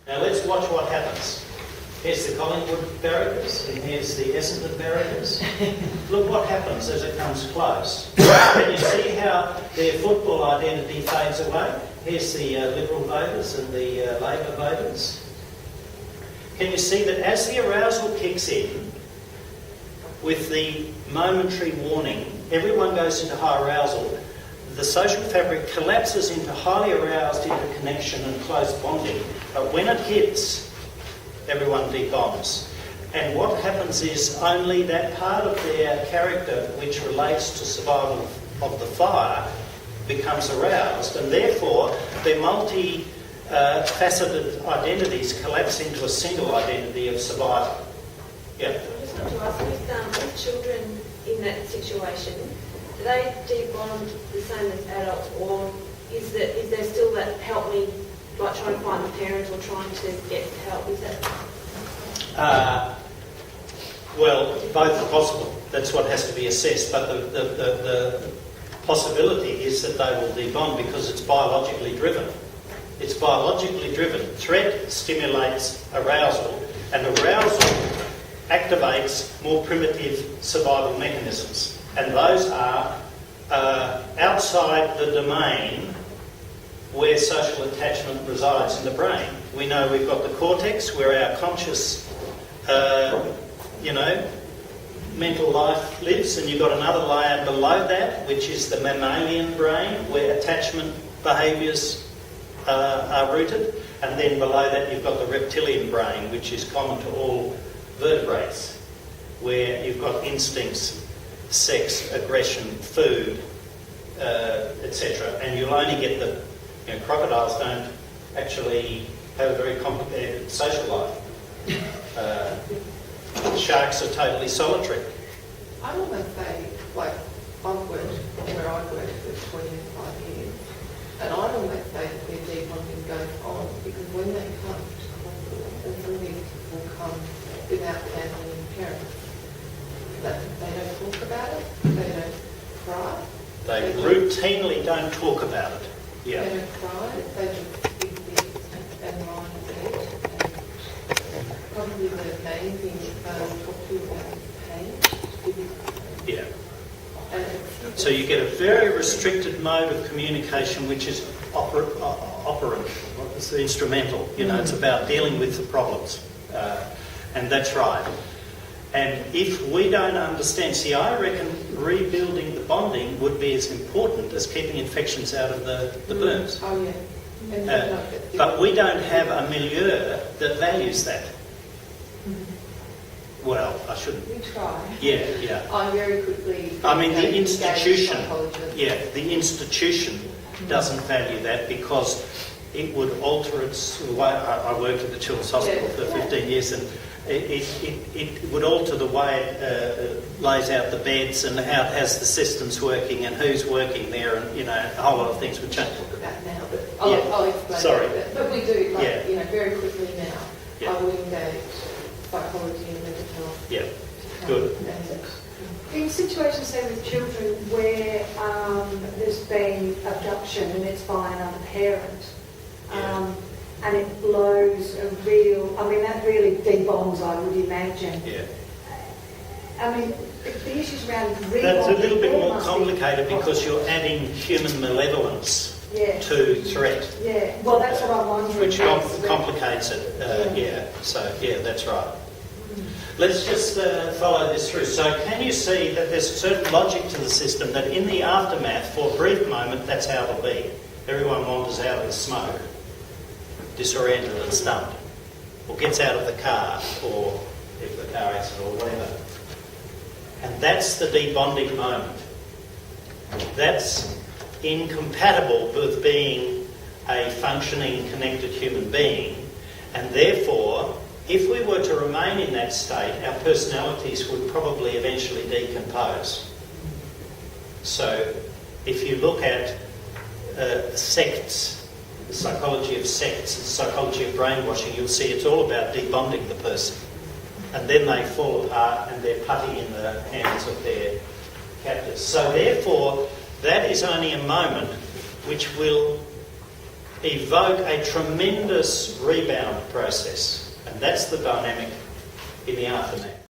Now let's watch what happens. Here's the Collingwood barricades, and here's the Essendon barricades. Look what happens as it comes close. Can you see how their football identity fades away? Here's the Liberal voters and the Labor voters. Can you see that as the arousal kicks in, with the momentary warning, everyone goes into high arousal, the social fabric collapses into highly aroused interconnection and close bonding, but when it hits, everyone debombs. And what happens is only that part of their character which relates to survival of the fire becomes aroused, and therefore their multi-faceted identities collapse into a single identity of survival. Yeah. I just want to ask, with children in that situation, do they debond the same as adults, or is there still that help me, like trying to find the parent or trying to get help? Is that? Well, both are possible. That's what has to be assessed. But the possibility is that they will debond because it's biologically driven. It's biologically driven. Threat stimulates arousal, and arousal activates more primitive survival mechanisms. And those are outside the domain where social attachment resides in the brain. We know we've got the cortex where our conscious, mental life lives, and you've got another layer below that, which is the mammalian brain, where attachment behaviours are rooted, and then below that you've got the reptilian brain, which is common to all vertebrates, where you've got instincts, sex, aggression, food, etc. And you'll only get the... crocodiles don't actually have a very complicated social life. Sharks are totally solitary. I almost say, like, I've worked where I've worked for 25 years, and I'd almost say that their debonding goes on because when they come to hospital, all these people come without family and parents. That they don't talk about it, they don't cry. They routinely don't talk about it. Yeah. They don't cry, they just exist and lie in bed. And probably the main thing talk to you about is pain. Yeah. So you get a very restricted mode of communication, which is operant, it's the instrumental. It's about dealing with the problems. And that's right. And if we don't understand, I reckon rebuilding the bonding would be as important as keeping infections out of the burns. Oh, yeah. But we don't have a milieu that values that. Well, I shouldn't. We try. Yeah. I very quickly... I mean, the institution doesn't value that because it would alter its way. I worked at the Children's Hospital for 15 years, and it would alter the way it lays out the beds and how it has the systems working and who's working there, and a whole lot of things would change. I'll talk about now, but I'll explain. Sorry. But we do, very quickly now. Yeah. I would engage psychology and mental health. Yeah, good. In situations, say, with children where there's been abduction and it's by another parent, and it blows that really debonds, I would imagine. Yeah. I mean, the issues around rebonding... That's a little bit more complicated because you're adding human malevolence to threat. Yeah, well, that's what I'm wondering. Which complicates it, So, that's right. Let's just follow this through. So can you see that there's a certain logic to the system that in the aftermath, for a brief moment, that's how it'll be. Everyone wanders out of the smoke, disoriented and stunned, or gets out of the car, or if the car accident or whatever. And that's the debonding moment. That's incompatible with being a functioning, connected human being, and therefore, if we were to remain in that state, our personalities would probably eventually decompose. So, if you look at sects, the psychology of sects, the psychology of brainwashing, you'll see it's all about debonding the person. And then they fall apart and they're putty in the hands of their captors. So therefore, that is only a moment which will evoke a tremendous rebound process, and that's the dynamic in the aftermath.